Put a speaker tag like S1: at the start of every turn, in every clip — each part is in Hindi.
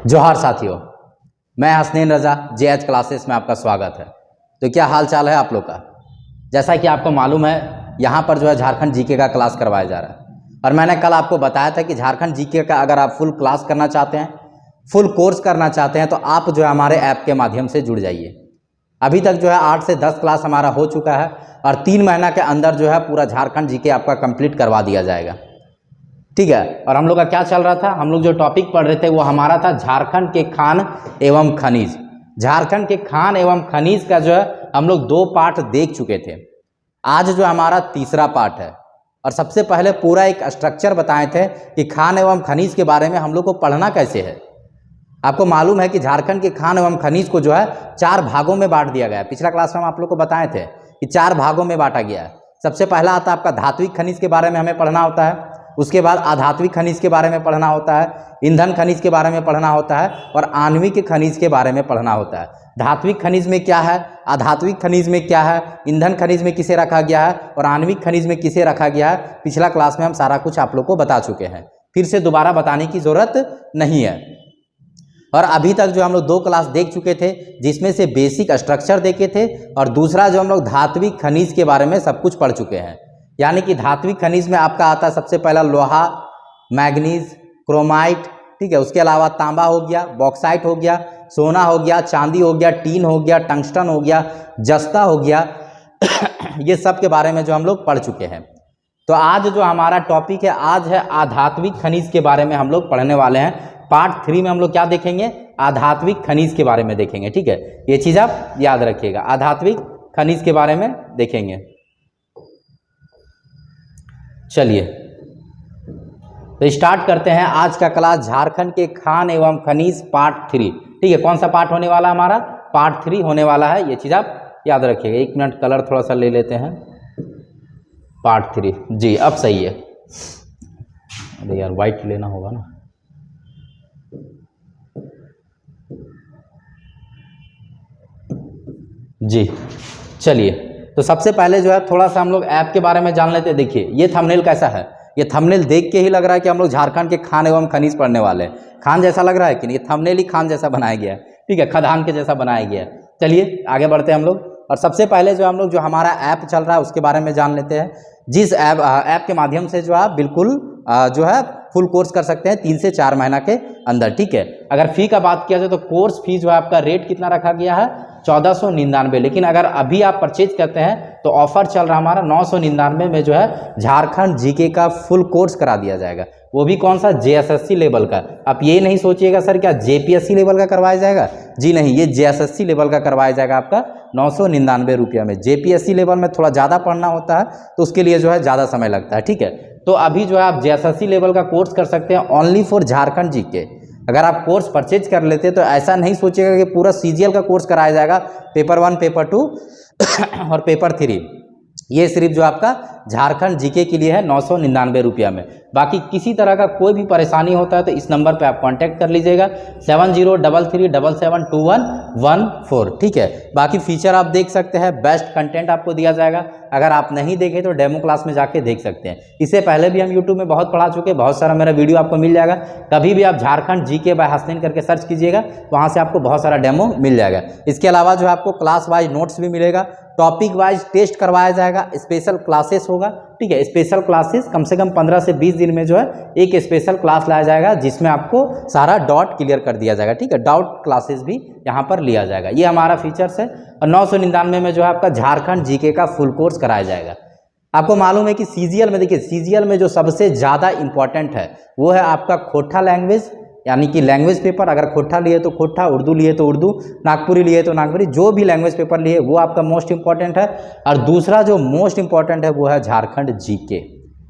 S1: जोहार साथियों, मैं हसनैन रज़ा JH क्लासेस में आपका स्वागत है। तो क्या हाल चाल है आप लोग का। जैसा कि आपको मालूम है, यहाँ पर जो है झारखंड जीके का क्लास करवाया जा रहा है और मैंने कल आपको बताया था कि झारखंड जीके का अगर आप फुल क्लास करना चाहते हैं, फुल कोर्स करना चाहते हैं तो आप जो है हमारे ऐप के माध्यम से जुड़ जाइए। अभी तक जो है 8 से 10 क्लास हमारा हो चुका है और 3 महीना के अंदर जो है पूरा झारखंड जीके आपका कंप्लीट करवा दिया जाएगा। ठीक है। और हम लोग का क्या चल रहा था, हम लोग जो टॉपिक पढ़ रहे थे वो हमारा था झारखंड के खान एवं खनिज। झारखंड के खान एवं खनिज का जो है हम लोग 2 पार्ट देख चुके थे। आज जो हमारा तीसरा पार्ट है और सबसे पहले पूरा एक स्ट्रक्चर बताए थे कि खान एवं खनिज के बारे में हम लोग को पढ़ना कैसे है। आपको मालूम है कि झारखंड के खान एवं खनिज को जो है 4 भागों में बांट दिया गया है। पिछला क्लास में हम आप लोग को बताए थे कि 4 भागों में बांटा गया है। सबसे पहला आता है आपका धात्विक खनिज के बारे में हमें पढ़ना होता है, उसके बाद अधात्विक खनिज के बारे में पढ़ना होता है, ईंधन खनिज के बारे में पढ़ना होता है और आणविक खनिज के बारे में पढ़ना होता है। धात्विक खनिज में क्या है, अधात्विक खनिज में क्या है, ईंधन खनिज में किसे रखा गया है और आणविक खनिज में किसे रखा गया है, पिछला क्लास में हम सारा कुछ आप लोग को बता चुके हैं। फिर से दोबारा बताने की ज़रूरत नहीं है। और अभी तक जो हम लोग 2 क्लास देख चुके थे जिसमें से बेसिक स्ट्रक्चर देखे थे और दूसरा जो हम लोग धात्विक खनिज के बारे में सब कुछ पढ़ चुके हैं। यानी कि धात्विक खनिज में आपका आता है सबसे पहला लोहा, मैग्नीज, क्रोमाइट, ठीक है। उसके अलावा तांबा हो गया, बॉक्साइट हो गया, सोना हो गया, चांदी हो गया, टीन हो गया, टंगस्टन हो गया, जस्ता हो गया ये सब के बारे में जो हम लोग पढ़ चुके हैं। तो आज जो हमारा टॉपिक है, आज है आधात्विक खनिज के बारे में हम लोग पढ़ने वाले हैं। पार्ट 3 में हम लोग क्या देखेंगे, आधात्विक खनिज के बारे में देखेंगे। ठीक है, ये चीज़ आप याद रखिएगा, आधात्विक खनिज के बारे में देखेंगे। चलिए तो स्टार्ट करते हैं आज का क्लास, झारखंड के खान एवं खनिज पार्ट 3। ठीक है, कौन सा पार्ट होने वाला हमारा, पार्ट 3 होने वाला है, ये चीज़ आप याद रखिएगा। 1 मिनट कलर थोड़ा सा ले लेते हैं। पार्ट 3 जी, अब सही है। अरे यार वाइट लेना होगा ना। जी चलिए, तो सबसे पहले जो है थोड़ा सा हम लोग ऐप के बारे में जान लेते हैं। देखिए ये थंबनेल कैसा है, ये थंबनेल देख के ही लग रहा है कि हम लोग झारखंड के खान एवं खनिज पढ़ने वाले हैं। खान जैसा लग रहा है कि नहीं, ये थंबनेल ही खान जैसा बनाया गया है। ठीक है, खदान के जैसा बनाया गया है। चलिए आगे बढ़ते हैं हम लोग और सबसे पहले जो हम लोग जो हमारा ऐप चल रहा है उसके बारे में जान लेते हैं। जिस ऐप के माध्यम से जो आप बिल्कुल जो है फुल कोर्स कर सकते हैं 3 से 4 महीना के अंदर। ठीक है, अगर फ़ी का बात किया जाए तो कोर्स फी जो है आपका रेट कितना रखा गया है, 1499। लेकिन अगर अभी आप परचेज करते हैं तो ऑफर चल रहा हमारा 999 में जो है झारखंड जीके का फुल कोर्स करा दिया जाएगा। वो भी कौन सा, JSSC लेवल का। आप ये नहीं सोचिएगा सर क्या JPSC लेवल का करवाया जाएगा, जी नहीं, ये JSSC लेवल का करवाया जाएगा आपका 999 रुपया में। JPSC लेवल में थोड़ा ज़्यादा पढ़ना होता है तो उसके लिए जो है ज़्यादा समय लगता है। ठीक है, तो अभी जो है आप JSSC लेवल का कोर्स कर सकते हैं ओनली फॉर झारखंड जीके। अगर आप कोर्स परचेज कर लेते तो ऐसा नहीं सोचिएगा कि पूरा CGL का कोर्स कराया जाएगा, पेपर 1, पेपर 2 और पेपर 3। ये सिर्फ जो आपका झारखंड जीके के लिए है 999 रुपया में। बाकी किसी तरह का कोई भी परेशानी होता है तो इस नंबर पे आप कांटेक्ट कर लीजिएगा 7033772114। ठीक है, बाकी फीचर आप देख सकते हैं, बेस्ट कंटेंट आपको दिया जाएगा। अगर आप नहीं देखे तो डेमो क्लास में जाके देख सकते हैं। इससे पहले भी हम यूट्यूब में बहुत पढ़ा चुके, बहुत सारा मेरा वीडियो आपको मिल जाएगा। कभी भी आप झारखंड जीके बाय हसनैन करके सर्च कीजिएगा, वहाँ से आपको बहुत सारा डेमो मिल जाएगा। इसके अलावा जो आपको क्लास वाइज नोट्स भी मिलेगा, टॉपिक वाइज टेस्ट करवाया जाएगा, स्पेशल क्लासेस होगा। ठीक है, स्पेशल क्लासेस कम से कम 15 से 20 दिन में जो है एक स्पेशल क्लास लाया जाएगा जिसमें आपको सारा डाउट क्लियर कर दिया जाएगा। ठीक है, डाउट क्लासेस भी यहाँ पर लिया जाएगा। ये हमारा फीचर्स है और 999 में जो है आपका झारखंड जीके का फुल कोर्स कराया जाएगा। आपको मालूम है कि CGL में, देखिए CGL में जो सबसे ज़्यादा इंपॉर्टेंट है वो है आपका खोटा लैंग्वेज, यानी कि लैंग्वेज पेपर। अगर खोटा लिए तो खोटा, उर्दू लिए तो उर्दू, नागपुरी लिए तो नागपुरी, जो भी लैंग्वेज पेपर लिए वो आपका मोस्ट इंपॉर्टेंट है। और दूसरा जो मोस्ट इंपॉर्टेंट है वो है झारखंड जीके।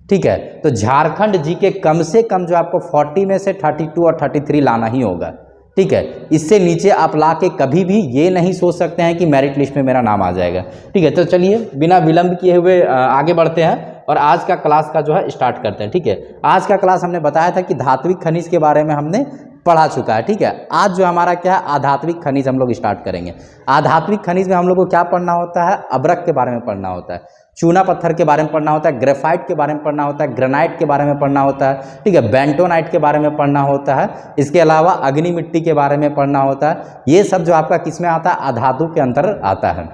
S1: ठीक है, तो झारखंड जीके कम से कम जो आपको 40 में से 32 और 33 लाना ही होगा। ठीक है, इससे नीचे आप ला के कभी भी ये नहीं सोच सकते हैं कि मेरिट लिस्ट में मेरा नाम आ जाएगा। ठीक है, तो चलिए बिना विलंब किए हुए आगे बढ़ते हैं और आज का क्लास का जो है स्टार्ट करते हैं। ठीक है, आज का क्लास हमने बताया था कि धात्विक खनिज के बारे में हमने पढ़ा चुका है। ठीक है, आज जो हमारा क्या है, आधात्विक खनिज हम लोग स्टार्ट करेंगे। आधात्विक खनिज में हम लोग को क्या पढ़ना होता है, अब्रक के बारे में पढ़ना होता है। चूना पत्थर के बारे में पढ़ना होता है, ग्रेफाइट के बारे में पढ़ना होता है, ग्रेनाइट के बारे में पढ़ना होता है, ठीक है, बेंटोनाइट के बारे में पढ़ना होता है, इसके अलावा अग्नि मिट्टी के बारे में पढ़ना होता है। ये सब जो आपका किस में आता है, अधातु के अंतर आता है।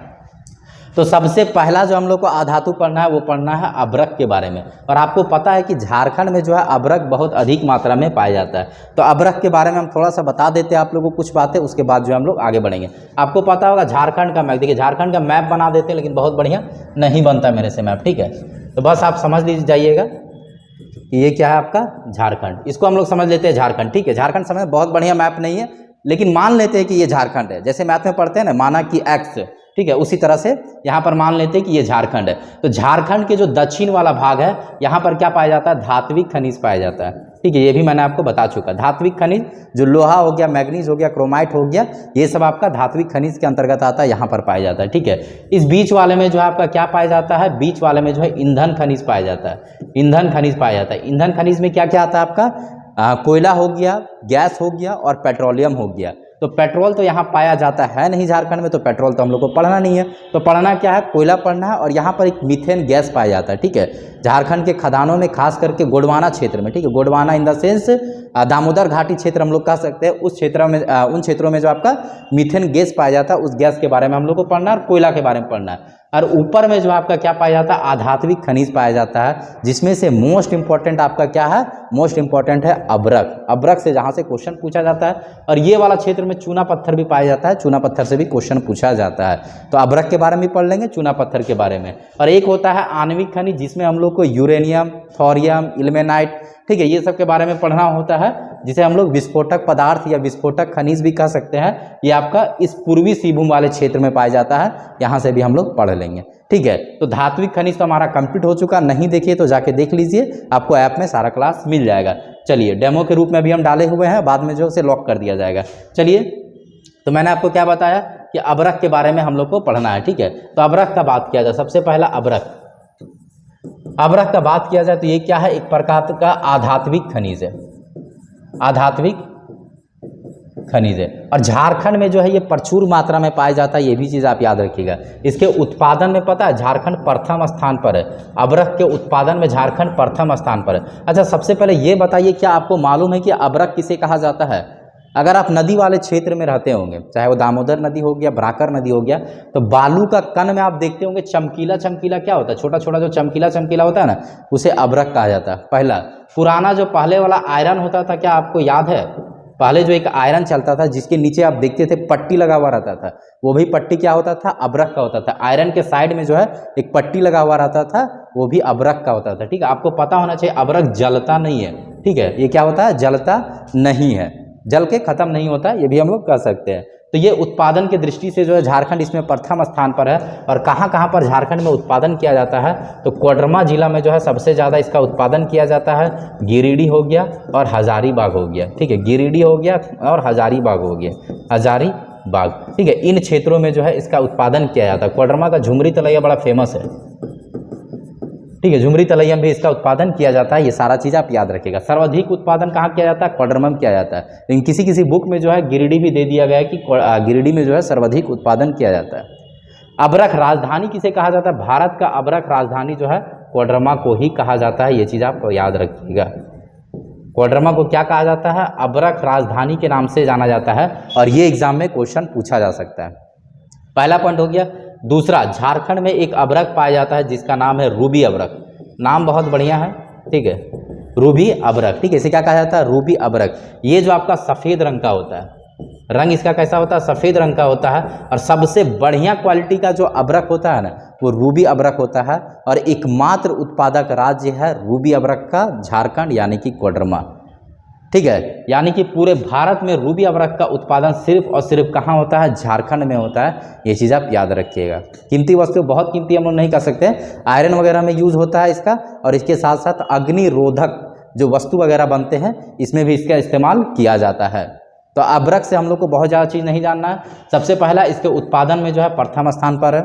S1: तो सबसे पहला जो हम लोग को अधातु पढ़ना है वो पढ़ना है अभ्रक के बारे में। और आपको पता है कि झारखंड में जो है अभ्रक बहुत अधिक मात्रा में पाया जाता है। तो अभ्रक के बारे में हम थोड़ा सा बता देते हैं आप लोगों को कुछ बातें, उसके बाद जो हम लोग आगे बढ़ेंगे। आपको पता होगा झारखंड का मैप, देखिए झारखंड का मैप बना देते हैं लेकिन बहुत बढ़िया नहीं बनता मेरे से मैप, ठीक है। तो बस आप समझ लीजिए जाइएगा कि ये क्या है आपका झारखंड, इसको हम लोग समझ लेते हैं झारखंड, ठीक है। झारखंड समझ बहुत बढ़िया मैप नहीं है लेकिन मान लेते हैं कि ये झारखंड है। जैसे मैथ में पढ़ते हैं ना, माना कि एक्स, ठीक है, उसी तरह से यहाँ पर मान लेते हैं कि ये झारखंड है। तो झारखंड के जो दक्षिण वाला भाग है यहाँ पर क्या पाया जाता है, धात्विक खनिज पाया जाता है, ठीक है। ये भी मैंने आपको बता चुका। धात्विक खनिज जो लोहा हो गया, मैग्नीज हो गया, क्रोमाइट हो गया, ये सब आपका धात्विक खनिज के अंतर्गत आता है, यहाँ पर पाया जाता है, ठीक है। इस बीच वाले में जो है आपका क्या पाया जाता है, बीच वाले में जो है ईंधन खनिज पाया जाता है, ईंधन खनिज पाया जाता है। ईंधन खनिज में क्या क्या आता है आपका, कोयला हो गया, गैस हो गया और पेट्रोलियम हो गया। तो पेट्रोल तो यहाँ पाया जाता है नहीं झारखंड में, तो पेट्रोल तो हम लोग को पढ़ना नहीं है। तो पढ़ना क्या है, कोयला पढ़ना है। और यहाँ पर एक मीथेन गैस पाया जाता है, ठीक है। झारखंड के खदानों में खास करके गोंडवाना क्षेत्र में, ठीक है, Gondwana in the sense Damodar घाटी क्षेत्र हम लोग कह सकते हैं, उस क्षेत्र में उन क्षेत्रों में जो आपका मीथेन गैस पाया जाता है, उस गैस के बारे में हम लोग को पढ़ना है और कोयला के बारे में पढ़ना है। और ऊपर में जो आपका क्या पाया जाता है, आधात्विक खनिज पाया जाता है, जिसमें से मोस्ट इंपॉर्टेंट आपका क्या है, मोस्ट इंपॉर्टेंट है अभ्रक। अभ्रक से जहाँ से क्वेश्चन पूछा जाता है। और ये वाला क्षेत्र में चूना पत्थर भी पाया जाता है, चूना पत्थर से भी क्वेश्चन पूछा जाता है। तो अभ्रक के बारे में पढ़ लेंगे, चूना पत्थर के बारे में। और एक होता है आणविक खनिज, जिसमें हम लोग को यूरेनियम, थोरियम, इल्मेनाइट, ठीक है, ये सब के बारे में पढ़ना होता है, जिसे हम लोग विस्फोटक पदार्थ या विस्फोटक खनिज भी कह सकते हैं। ये आपका इस पूर्वी सिंहभूम वाले क्षेत्र में पाया जाता है, यहाँ से भी हम लोग पढ़ लेंगे, ठीक है। तो धात्विक खनिज तो हमारा कंप्लीट हो चुका, नहीं देखिए तो जाके देख लीजिए, आपको ऐप में सारा क्लास मिल जाएगा। चलिए, डेमो के रूप में भी हम डाले हुए हैं, बाद में जो उसे लॉक कर दिया जाएगा। चलिए, तो मैंने आपको क्या बताया कि अभ्रक के बारे में हम लोग को पढ़ना है, ठीक है। तो अभ्रक का बात किया जाए, सबसे पहला अभ्रक, अभ्रक का बात किया जाए तो ये क्या है, एक प्रकार का आधात्विक खनिज है, आधात्विक खनिज है। और झारखंड में जो है ये प्रचुर मात्रा में पाया जाता है, ये भी चीज़ आप याद रखिएगा। इसके उत्पादन में पता है झारखंड प्रथम स्थान पर है, अभ्रक के उत्पादन में झारखंड प्रथम स्थान पर है। अच्छा, सबसे पहले ये बताइए, क्या आपको मालूम है कि अभ्रक किसे कहा जाता है? अगर आप नदी वाले क्षेत्र में रहते होंगे, चाहे वो दामोदर नदी हो गया, ब्राकर नदी हो गया, तो बालू का कण में आप देखते होंगे चमकीला चमकीला क्या होता है, छोटा छोटा जो चमकीला चमकीला होता है ना, उसे अभ्रक कहा जाता है। पहला पुराना जो पहले वाला आयरन होता था, क्या आपको याद है? पहले जो एक आयरन चलता था जिसके नीचे आप देखते थे पट्टी लगा हुआ रहता था, वो भी पट्टी क्या होता था, अभ्रक का होता था। आयरन के साइड में जो है एक पट्टी लगा हुआ रहता था, वो भी अभ्रक का होता था, ठीक है। आपको पता होना चाहिए अभ्रक जलता नहीं है, ठीक है, ये क्या होता है, जलता नहीं है, जल के खत्म नहीं होता, ये भी हम लोग कह सकते हैं। तो ये उत्पादन की दृष्टि से जो है झारखंड इसमें प्रथम स्थान पर है। और कहाँ कहाँ पर झारखंड में उत्पादन किया जाता है, तो कोडरमा जिला में जो है सबसे ज़्यादा इसका उत्पादन किया जाता है। गिरिडीह हो गया और हजारीबाग हो गया, ठीक है, गिरिडीह हो गया और हजारीबाग हो गया, हजारीबाग, ठीक है, इन क्षेत्रों में जो है इसका उत्पादन किया जाता है। कोडरमा का झुमरी तलैया बड़ा फेमस है, ठीक है, झुमरी तलैया में भी इसका उत्पादन किया जाता है। ये सारा चीज़ आप याद रखिएगा। सर्वाधिक उत्पादन कहाँ किया जाता है, कोडरमा में किया जाता है। लेकिन किसी किसी बुक में जो है गिरिडीह भी दे दिया गया है कि गिरिडीह में जो है सर्वाधिक उत्पादन किया जाता है। अभ्रक राजधानी किसे कहा जाता है, भारत का अभ्रक राजधानी जो है कोडरमा को ही कहा जाता है, ये चीज़ आप याद रखिएगा। कोडरमा को क्या कहा जाता है, अभ्रक राजधानी के नाम से जाना जाता है। और ये एग्जाम में क्वेश्चन पूछा जा सकता है। पहला पॉइंट हो गया। दूसरा, झारखंड में एक अभ्रक पाया जाता है जिसका नाम है रूबी अभ्रक। नाम बहुत बढ़िया है, ठीक है, रूबी अभ्रक, ठीक है, इसे क्या कहा जाता है, रूबी अभ्रक। ये जो आपका सफ़ेद रंग का होता है, रंग इसका कैसा होता है, सफ़ेद रंग का होता है। और सबसे बढ़िया क्वालिटी का जो अभ्रक होता है ना, वो रूबी अभ्रक होता है। और एकमात्र उत्पादक राज्य है रूबी अभ्रक का झारखंड, यानी कि कोडरमा, ठीक है। यानी कि पूरे भारत में रूबी अभ्रक का उत्पादन सिर्फ और सिर्फ कहाँ होता है, झारखंड में होता है। ये चीज़ आप याद रखिएगा। कीमती वस्तु, बहुत कीमती हम लोग नहीं कह सकते, आयरन वगैरह में यूज़ होता है इसका। और इसके साथ साथ अग्निरोधक जो वस्तु वगैरह बनते हैं, इसमें भी इसका इस्तेमाल किया जाता है। तो अभ्रक से हम लोग को बहुत ज़्यादा चीज़ नहीं जानना है। सबसे पहला, इसके उत्पादन में जो है प्रथम स्थान पर है,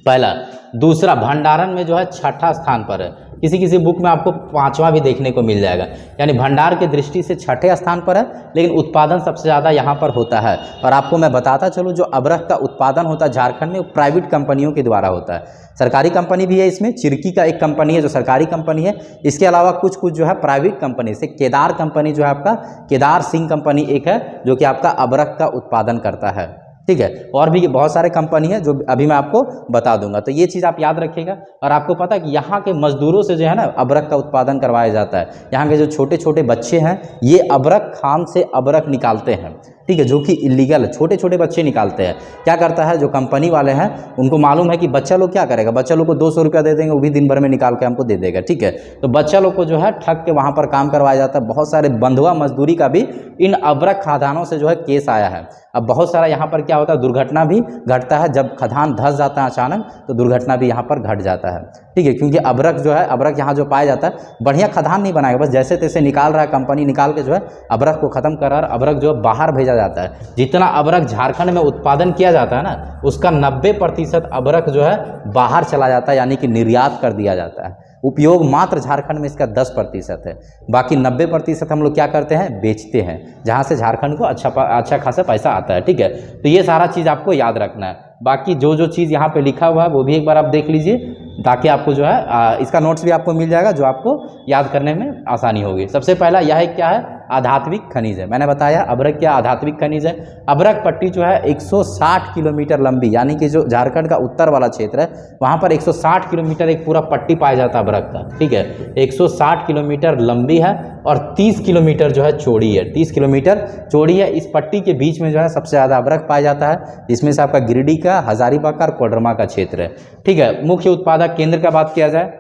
S1: पहला। दूसरा, भंडारण में जो है छठा स्थान पर है। किसी किसी बुक में आपको 5वां भी देखने को मिल जाएगा। यानी भंडार की दृष्टि से 6ठे स्थान पर है, लेकिन उत्पादन सबसे ज़्यादा यहाँ पर होता है। और आपको मैं बताता चलूँ, जो अबरख का उत्पादन होता है झारखंड में, वो प्राइवेट कंपनियों के द्वारा होता है। सरकारी कंपनी भी है इसमें, चिरकी का एक कंपनी है जो सरकारी कंपनी है। इसके अलावा कुछ कुछ जो है प्राइवेट कंपनी से, केदार कंपनी जो है आपका, केदार सिंह कंपनी एक है जो कि आपका अबरख का उत्पादन करता है, ठीक है। और भी बहुत सारे कंपनी है जो अभी मैं आपको बता दूंगा। तो ये चीज़ आप याद रखिएगा। और आपको पता है कि यहाँ के मजदूरों से जो है ना अबरख का उत्पादन करवाया जाता है। यहाँ के जो छोटे छोटे बच्चे हैं ये अबरख खान से अबरख निकालते हैं, ठीक है, जो कि इलीगल है। छोटे छोटे बच्चे निकालते हैं। क्या करता है जो कंपनी वाले हैं, उनको मालूम है कि बच्चा लोग क्या करेगा, बच्चा लोग को 200 रुपया दे देंगे, वो भी दिन भर में निकाल के हमको दे देगा, ठीक है। तो बच्चा लोग को जो है ठग के वहाँ पर काम करवाया जाता है। बहुत सारे बंधुआ मजदूरी का भी इन अबरख खदानों से जो है केस आया है। अब बहुत सारा यहाँ पर क्या होता है, दुर्घटना भी घटता है। जब खदान धंस जाता है अचानक, तो दुर्घटना भी यहाँ पर घट जाता है, ठीक है। क्योंकि अबरख जो है, अबरख यहाँ जो पाया जाता है, बढ़िया खदान नहीं बनाएगा, बस जैसे तैसे निकाल रहा है कंपनी, निकाल के जो है अबरख को ख़त्म कर रहा है। अबरख जो है बाहर भेजा जाता है। जितना अबरख झारखंड में उत्पादन किया जाता है ना, उसका 90% अबरख जो है बाहर चला जाता है, यानी कि निर्यात कर दिया जाता है। उपयोग मात्र झारखंड में इसका 10% है। बाकी 90% हम लोग क्या करते हैं, बेचते हैं, जहाँ से झारखंड को अच्छा खासा पैसा आता है, ठीक है। तो ये सारा चीज़ आपको याद रखना है। बाकी जो जो चीज़ यहाँ पे लिखा हुआ है वो भी एक बार आप देख लीजिए, ताकि आपको जो है इसका नोट्स भी आपको मिल जाएगा, जो आपको याद करने में आसानी होगी। सबसे पहला यह है, क्या है, आध्यात्मिक खनिज है। मैंने बताया अबरख क्या आध्यात्मिक खनिज है। अबरख पट्टी जो है 160 किलोमीटर लंबी, यानी कि जो झारखंड का उत्तर वाला क्षेत्र है, वहाँ पर 160 किलोमीटर एक पूरा पट्टी पाया जाता है अबरख का, ठीक है। 160 किलोमीटर लंबी है और 30 किलोमीटर जो है चौड़ी है। 30 किलोमीटर चौड़ी है। इस पट्टी के बीच में जो है सबसे ज़्यादा अबरख पाया जाता है। इसमें से आपका गिरिडीह का, हजारीबाग का और कोडरमा का क्षेत्र है, ठीक है। मुख्य उत्पादक केंद्र का बात किया जाए,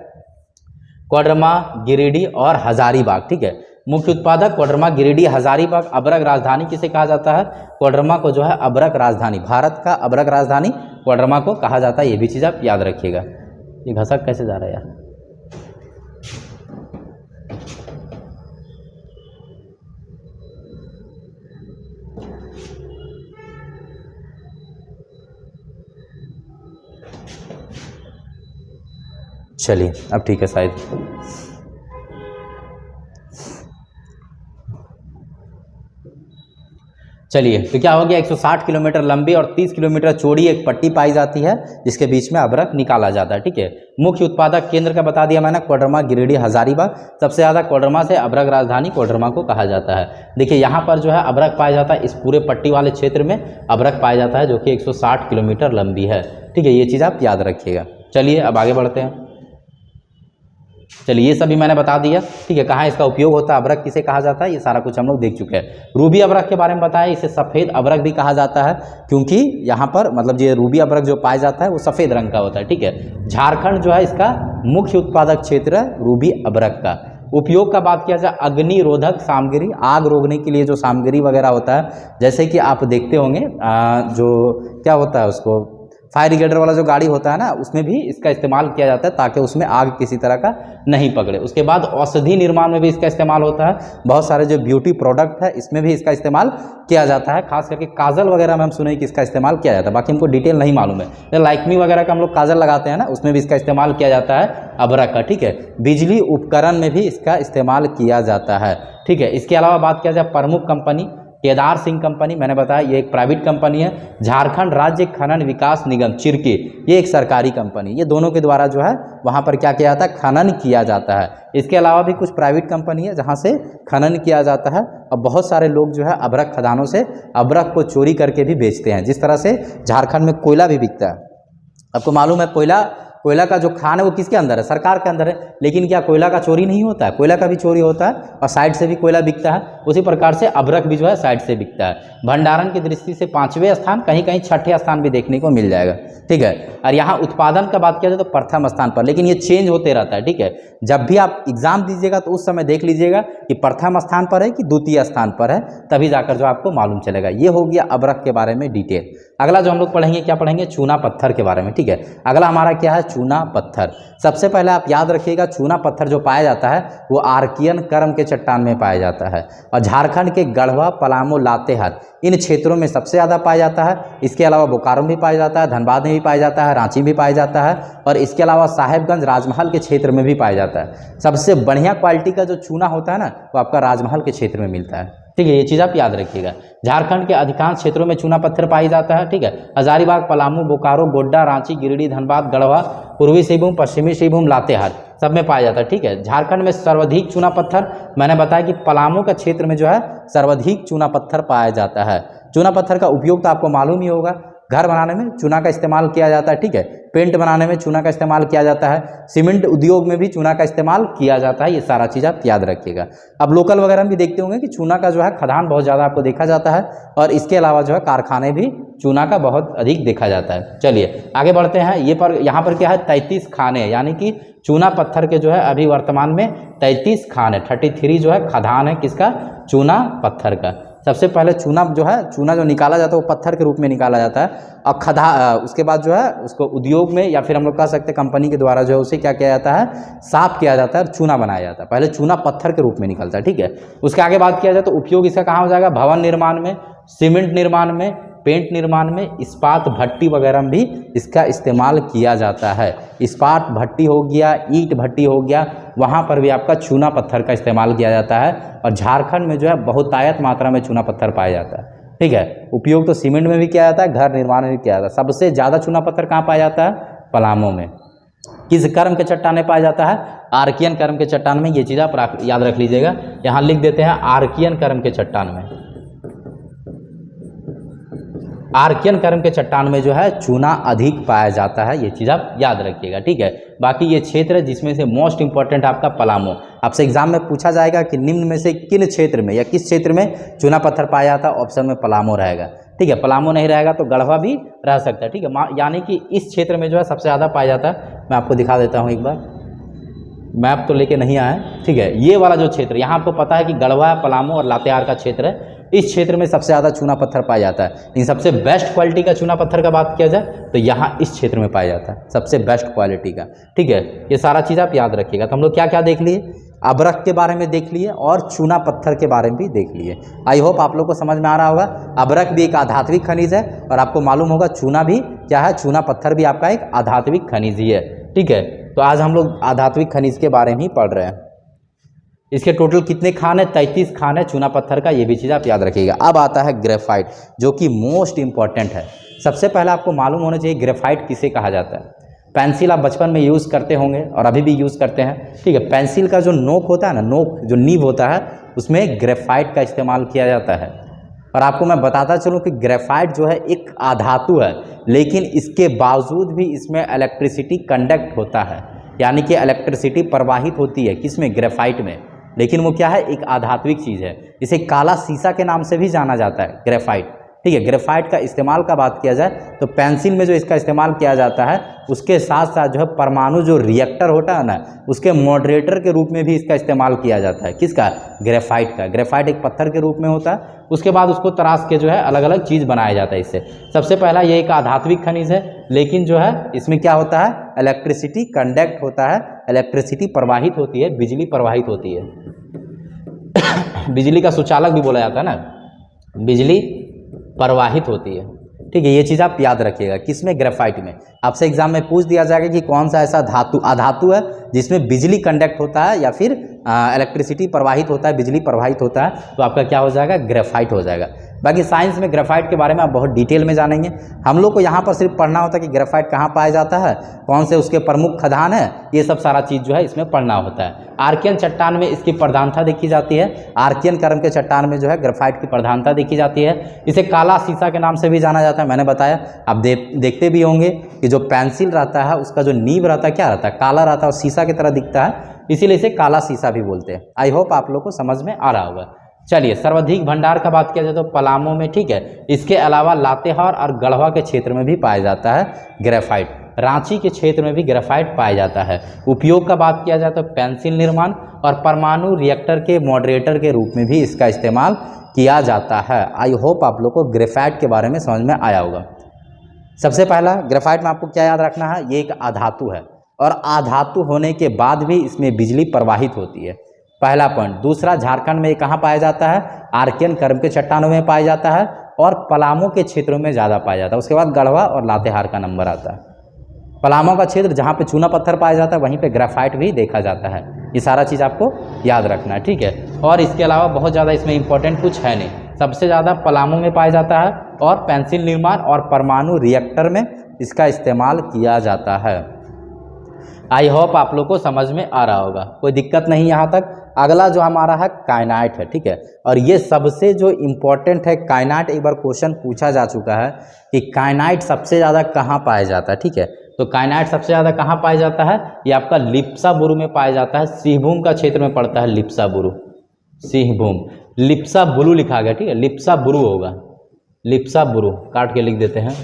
S1: कोडरमा, गिरिडीह और हजारीबाग, ठीक है। मुख्य उत्पादक कोडरमा, गिरिडीह, हजारीबाग। अबरख राजधानी किसे कहा जाता है, कोडरमा को जो है अबरख राजधानी, भारत का अबरख राजधानी कोडरमा को कहा जाता है। ये भी चीज़ आप याद रखिएगा। ये घसक कैसे जा रहा है यार। चलिए अब ठीक है शायद। चलिए, तो क्या हो गया, 160 किलोमीटर लंबी और 30 किलोमीटर चौड़ी एक पट्टी पाई जाती है, जिसके बीच में अबरख निकाला जाता है, ठीक है। मुख्य उत्पादक केंद्र का बता दिया मैंने, कोडरमा, गिरिडीह, हजारीबाग। सबसे ज़्यादा कोडरमा से अबरख राजधानी कोडरमा को कहा जाता है। देखिए यहाँ पर जो है अबरख पाया जाता है, इस पूरे पट्टी वाले क्षेत्र में अबरख पाया जाता है, जो कि 160 किलोमीटर लंबी है, ठीक है। ये चीज़ आप याद रखिएगा। चलिए अब आगे बढ़ते हैं। चलिए ये सभी मैंने बता दिया, ठीक है। कहाँ इसका उपयोग होता है, अबरख किसे कहा जाता है, ये सारा कुछ हम लोग देख चुके हैं। रूबी अबरख के बारे में बताया, इसे सफ़ेद अबरख भी कहा जाता है, क्योंकि यहाँ पर मतलब ये रूबी अबरख जो पाया जाता है वो सफ़ेद रंग का होता है, ठीक है। झारखंड जो है इसका मुख्य उत्पादक क्षेत्र है रूबी अबरख का। उपयोग का बात किया जाए, अग्निरोधक सामग्री, आग रोकने के लिए जो सामग्री वगैरह होता है, जैसे कि आप देखते होंगे जो क्या होता है उसको, फायर ब्रिगेडर वाला जो गाड़ी होता है ना, उसमें भी इसका इस्तेमाल किया जाता है, ताकि उसमें आग किसी तरह का नहीं पकड़े। उसके बाद औषधि निर्माण में भी इसका इस्तेमाल होता है। बहुत सारे जो ब्यूटी प्रोडक्ट है इसमें भी इसका इस्तेमाल किया जाता है। खास करके काजल वगैरह में हम सुने कि इसका इस्तेमाल किया जाता है, बाकी हमको डिटेल नहीं मालूम है। लाइकमी वगैरह का हम लोग काजल लगाते हैं ना, उसमें भी इसका इस्तेमाल किया जाता है अबरख का, ठीक है। बिजली उपकरण में भी इसका इस्तेमाल किया जाता है, ठीक है। इसके अलावा बात किया जाए, प्रमुख कंपनी केदार सिंह कंपनी, मैंने बताया ये एक प्राइवेट कंपनी है। झारखंड राज्य खनन विकास निगम चिरकी, ये एक सरकारी कंपनी, ये दोनों के द्वारा जो है वहाँ पर क्या किया जाता है, खनन किया जाता है। इसके अलावा भी कुछ प्राइवेट कंपनी है जहाँ से खनन किया जाता है, और बहुत सारे लोग जो है अबरख खदानों से अबरख को चोरी करके भी बेचते हैं। जिस तरह से झारखंड में कोयला भी बिकता है, आपको मालूम है कोयला का जो खान है वो किसके अंदर है, सरकार के अंदर है। लेकिन क्या कोयला का चोरी नहीं होता है, कोयला का भी चोरी होता है, और साइड से भी कोयला बिकता है। उसी प्रकार से अबरख भी जो है साइड से बिकता है। भंडारण की दृष्टि से 5वें स्थान, कहीं कहीं 6ठे स्थान भी देखने को मिल जाएगा, ठीक है। और यहाँ उत्पादन का बात किया जाए तो प्रथम स्थान पर, लेकिन ये चेंज होते रहता है, ठीक है। जब भी आप एग्जाम दीजिएगा तो उस समय देख लीजिएगा कि प्रथम स्थान पर है कि द्वितीय स्थान पर है, तभी जाकर जो आपको मालूम चलेगा। ये हो गया अबरख के बारे में डिटेल। अगला जो हम लोग पढ़ेंगे, क्या पढ़ेंगे, चूना पत्थर के बारे में। ठीक है, अगला हमारा क्या है, चूना पत्थर। सबसे पहले आप याद रखिएगा, चूना पत्थर जो पाया जाता है वो आर्कियन कर्म के चट्टान में पाया जाता है और झारखंड के गढ़वा, पलामू, लातेहार इन क्षेत्रों में सबसे ज़्यादा पाया जाता है। इसके अलावा बोकारो में भी पाया जाता है, धनबाद में भी पाया जाता है, रांची में भी पाया जाता है और इसके अलावा साहेबगंज, राजमहल के क्षेत्र में भी पाया जाता है। सबसे बढ़िया क्वालिटी का जो चूना होता है ना, वो आपका राजमहल के क्षेत्र में मिलता है। ठीक है, ये चीज़ आप याद रखिएगा। झारखंड के अधिकांश क्षेत्रों में चूना पत्थर पाई जाता है। ठीक है, हजारीबाग, पलामू, बोकारो, गोड्डा, रांची, गिरिडीह, धनबाद, गढ़वा, पूर्वी सिंहभूम, पश्चिमी सिंहभूम, लातेहार सब में पाया जाता है। ठीक है, झारखंड में सर्वाधिक चूना पत्थर, मैंने बताया कि पलामू का क्षेत्र में जो है सर्वाधिक चूना पत्थर पाया जाता है। चूना पत्थर का उपयोग तो आपको मालूम ही होगा, घर बनाने में चूना का इस्तेमाल किया जाता है। ठीक है, पेंट बनाने में चूना का इस्तेमाल किया जाता है, सीमेंट उद्योग में भी चूना का इस्तेमाल किया जाता है। ये सारा चीज़ आप याद रखिएगा। अब लोकल वगैरह में भी देखते होंगे कि चूना का जो है खदान बहुत ज़्यादा आपको देखा जाता है और इसके अलावा जो है कारखाने भी चूना का बहुत अधिक देखा जाता है। चलिए आगे बढ़ते हैं। यहाँ पर क्या है, 33 खाने, यानी कि चूना पत्थर के जो है अभी वर्तमान में 33 खान है, 33 जो है खदान है किसका, चूना पत्थर का। सबसे पहले चूना जो निकाला जाता है वो पत्थर के रूप में निकाला जाता है और उसके बाद जो है उसको उद्योग में या फिर हम लोग कह सकते हैं कंपनी के द्वारा जो है उसे क्या किया जाता है, साफ किया जाता है और चूना बनाया जाता है। पहले चूना पत्थर के रूप में निकलता है। ठीक है, उसके आगे बात किया जाए तो उपयोग इसका कहाँ हो जाएगा, भवन निर्माण में, सीमेंट निर्माण में, पेंट निर्माण में, इस्पात भट्टी वगैरह में भी इसका इस्तेमाल किया जाता है। इस्पात भट्टी हो गया, ईंट भट्टी हो गया, वहाँ पर भी आपका चूना पत्थर का इस्तेमाल किया जाता है और झारखंड में जो है बहुतायत मात्रा में चूना पत्थर पाया जाता है। ठीक है, उपयोग तो सीमेंट में भी किया जाता है, घर निर्माण में भी किया जाता है। सबसे ज़्यादा चूना पत्थर कहाँ पाया जाता है, पलामू में। किस कर्म के चट्टान में पाया जाता है, आर्कियन कर्म के चट्टान में। ये चीज़ आप याद रख लीजिएगा, यहाँ लिख देते हैं आर्कियन कर्म के चट्टान में। आर्कियन कर्म के चट्टान में जो है चूना अधिक पाया जाता है, ये चीज़ आप याद रखिएगा। ठीक है, बाकी ये क्षेत्र है जिसमें से मोस्ट इंपॉर्टेंट आपका पलामू। आपसे एग्जाम में पूछा जाएगा कि निम्न में से किन क्षेत्र में या किस क्षेत्र में चूना पत्थर पाया जाता है, ऑप्शन में पलामू रहेगा। ठीक है, पलामू नहीं रहेगा तो गढ़वा भी रह सकता है। ठीक है, यानी कि इस क्षेत्र में जो है सबसे ज़्यादा पाया जाता है। मैं आपको दिखा देता हूँ एक बार, मैप तो लेके नहीं आया है। ठीक है, ये वाला जो क्षेत्र यहाँ आपको पता है कि गढ़वा, पलामू और लातेहार का क्षेत्र है, इस क्षेत्र में सबसे ज़्यादा चूना पत्थर पाया जाता है। इन सबसे बेस्ट क्वालिटी का चूना पत्थर का बात किया जाए तो यहाँ इस क्षेत्र में पाया जाता है सबसे बेस्ट क्वालिटी का। ठीक है, ये सारा चीज़ आप याद रखिएगा। तो हम लोग क्या क्या देख लिए, अबरख के बारे में देख लिए और चूना पत्थर के बारे में भी देख लिए। आई होप आप लोग को समझ में आ रहा होगा। अबरख भी एक आधात्विक खनिज है और आपको मालूम होगा चूना भी क्या है, चूना पत्थर भी आपका एक आधात्विक खनिज ही है। ठीक है, तो आज हम लोग आधात्विक खनिज के बारे में ही पढ़ रहे हैं। इसके टोटल कितने खान है, 33 खान है चूना पत्थर का, ये भी चीज़ आप याद रखिएगा। अब आता है ग्रेफाइट, जो कि मोस्ट इंपॉर्टेंट है। सबसे पहले आपको मालूम होना चाहिए ग्रेफाइट किसे कहा जाता है। पेंसिल आप बचपन में यूज़ करते होंगे और अभी भी यूज़ करते हैं। ठीक है, पेंसिल का जो नोक होता है ना, नोक जो नीब होता है, उसमें ग्रेफाइट का इस्तेमाल किया जाता है। और आपको मैं बताता चलूँ कि ग्रेफाइट जो है एक आधातु है, लेकिन इसके बावजूद भी इसमें इलेक्ट्रिसिटी कंडक्ट होता है, यानी कि इलेक्ट्रिसिटी प्रवाहित होती है किसमें, ग्रेफाइट में। लेकिन वो क्या है, एक आधात्विक चीज़ है। इसे काला शीशा के नाम से भी जाना जाता है ग्रेफाइट। ठीक है, ग्रेफाइट का इस्तेमाल का बात किया जाए तो पेंसिल में जो इसका इस्तेमाल किया जाता है, उसके साथ साथ जो है परमाणु जो रिएक्टर होता है ना, उसके मॉडरेटर के रूप में भी इसका इस्तेमाल किया जाता है। किसका, ग्रेफाइट का। ग्रेफाइट एक पत्थर के रूप में होता है, उसके बाद उसको तराश के जो है अलग अलग चीज़ बनाया जाता है इससे। सबसे पहला ये एक आधात्विक खनिज है, लेकिन जो है इसमें क्या होता है, इलेक्ट्रिसिटी कंडक्ट होता है, इलेक्ट्रिसिटी प्रवाहित होती है, बिजली प्रवाहित होती है। बिजली का सुचालक भी बोला जाता है ना, बिजली प्रवाहित होती है। ठीक है, ये चीज़ आप याद रखिएगा। किसमें, ग्रेफाइट में। आपसे एग्जाम में पूछ दिया जाएगा कि कौन सा ऐसा अधातु है जिसमें बिजली कंडक्ट होता है या फिर इलेक्ट्रिसिटी प्रवाहित होता है, बिजली प्रवाहित होता है, तो आपका क्या हो जाएगा, ग्रेफाइट हो जाएगा। बाकी साइंस में ग्रेफाइट के बारे में आप बहुत डिटेल में जानेंगे। हम लोग को यहाँ पर सिर्फ पढ़ना होता है कि ग्रेफाइट कहाँ पाया जाता है, कौन से उसके प्रमुख खदान है, ये सब सारा चीज़ जो है इसमें पढ़ना होता है। आर्कियन चट्टान में इसकी प्रधानता देखी जाती है। आर्कियन कर्म के चट्टान में जो है ग्रेफाइट की प्रधानता देखी जाती है। इसे काला शीशा के नाम से भी जाना जाता है, मैंने बताया। आप देखते भी होंगे कि जो पेंसिल रहता है उसका जो नीब रहता है क्या रहता है, काला रहता है और शीशा की तरह दिखता है, इसीलिए इसे काला शीशा भी बोलते हैं। आई होप आप लोग को समझ में आ रहा होगा। चलिए, सर्वाधिक भंडार का बात किया जाए तो पलामू में। ठीक है, इसके अलावा लातेहार और गढ़वा के क्षेत्र में भी पाया जाता है ग्रेफाइट। रांची के क्षेत्र में भी ग्रेफाइट पाया जाता है। उपयोग का बात किया जाए तो पेंसिल निर्माण और परमाणु रिएक्टर के मॉडरेटर के रूप में भी इसका इस्तेमाल किया जाता है। आई होप आप लोग को ग्रेफाइट के बारे में समझ में आया होगा। सबसे पहला ग्रेफाइट में आपको क्या याद रखना है, ये एक अधातु है और अधातु होने के बाद भी इसमें बिजली प्रवाहित होती है, पहला पॉइंट। दूसरा, झारखंड में ये कहाँ पाया जाता है, आर्कियन कर्म के चट्टानों में पाया जाता है और पलामू के क्षेत्रों में ज़्यादा पाया जाता है। उसके बाद गढ़वा और लातेहार का नंबर आता है। पलामू का क्षेत्र जहाँ पे चूना पत्थर पाया जाता है वहीं पे ग्रेफाइट भी देखा जाता है। ये सारा चीज़ आपको याद रखना है, ठीक है। और इसके अलावा बहुत ज़्यादा इसमें इंपॉर्टेंट कुछ है नहीं, सबसे ज़्यादा पलामू में पाया जाता है और पेंसिल निर्माण और परमाणु रिएक्टर में इसका इस्तेमाल किया जाता है। आई होप आप लोग को समझ में आ रहा होगा, कोई दिक्कत नहीं यहाँ तक। अगला जो हमारा है काइनाइट है, ठीक है। और ये सबसे जो इम्पोर्टेंट है काइनाइट, एक बार क्वेश्चन पूछा जा चुका है कि काइनाइट सबसे ज़्यादा कहाँ पाया जाता है, ठीक है। तो काइनाइट सबसे ज़्यादा कहाँ पाया जाता है, ये आपका लिप्साबुरु में पाया जाता है, सिंहभूम का क्षेत्र में पड़ता है लिप्साबुरु, सिंहभूम। लिप्साबुरु लिखा गया, ठीक है, लिप्साबुरु होगा, लिप्साबुरु काट के लिख देते हैं।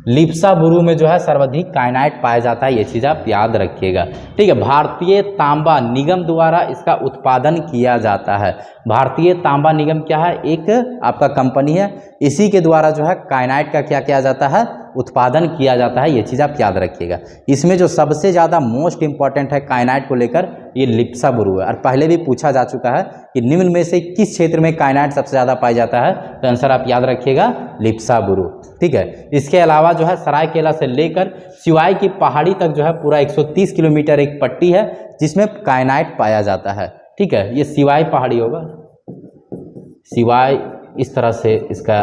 S1: लिप्साबुरु में जो है सर्वाधिक काइनाइट पाया जाता है, ये चीज़ आप याद रखिएगा, ठीक है। भारतीय तांबा निगम द्वारा इसका उत्पादन किया जाता है। भारतीय तांबा निगम क्या है, एक आपका कंपनी है, इसी के द्वारा जो है काइनाइट का क्या किया जाता है, उत्पादन किया जाता है, ये चीज़ आप याद रखिएगा। इसमें जो सबसे ज़्यादा मोस्ट इंपॉर्टेंट है काइनाइट को लेकर, ये लिप्साबुरु है। और पहले भी पूछा जा चुका है कि निम्न में से किस क्षेत्र में काइनाइट सबसे ज़्यादा पाया जाता है, तो आंसर आप याद रखिएगा लिप्साबुरु, ठीक है। इसके अलावा जो है सरायकेला से लेकर सिवाई की पहाड़ी तक जो है पूरा 130 किलोमीटर एक पट्टी है जिसमें काइनाइट पाया जाता है, ठीक है। ये सिवाई पहाड़ी होगा, सिवाई इस तरह से इसका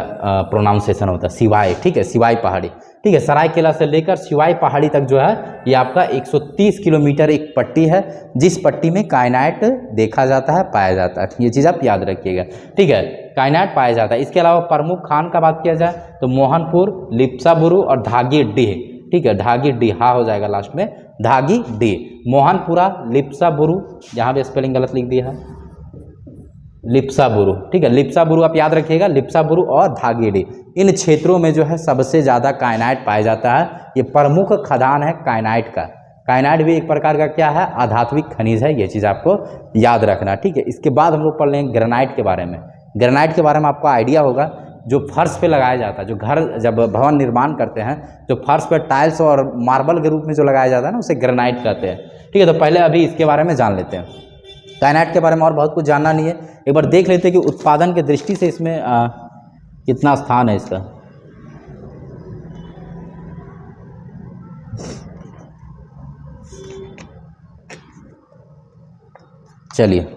S1: प्रोनाउंसिएशन होता है, सिवाई, ठीक है, सिवाई पहाड़ी, ठीक है। सरायकेला से लेकर सिवाई पहाड़ी तक जो है ये आपका 130 किलोमीटर एक पट्टी है जिस पट्टी में काइनाइट देखा जाता है, पाया जाता है, ये चीज़ आप याद रखिएगा, ठीक है। काइनाइट पाया जाता है। इसके अलावा प्रमुख खान का बात किया जाए तो मोहनपुर, लिप्साबुरु और धागीडीह, ठीक है, धागीडीह, हा हो जाएगा लास्ट में, धागीडीह, मोहनपुरा, लिप्साबुरु, यहाँ पे स्पेलिंग गलत लिख दिया है, लिप्साबुरु, ठीक है, लिप्साबुरु आप याद रखिएगा, लिप्साबुरु और धागीडीह, इन क्षेत्रों में जो है सबसे ज़्यादा काइनाइट पाया जाता है। ये प्रमुख खदान है काइनाइट का। काइनाइट भी एक प्रकार का क्या है, आधात्विक खनिज है, ये चीज़ आपको याद रखना, ठीक है। इसके बाद हम लोग पढ़ लेंगे ग्रेनाइट के बारे में। ग्रेनाइट के बारे में आपको आइडिया होगा, जो फर्श पे लगाया जाता है, जो घर जब भवन निर्माण करते हैं, जो फर्श पे टाइल्स और मार्बल के रूप में जो लगाया जाता है ना, उसे ग्रेनाइट कहते हैं, ठीक है। तो पहले अभी इसके बारे में जान लेते हैं। काइनाइट के बारे में और बहुत कुछ जानना नहीं है, एक बार देख लेते हैं कि उत्पादन की दृष्टि से इसमें कितना स्थान है इसका। चलिए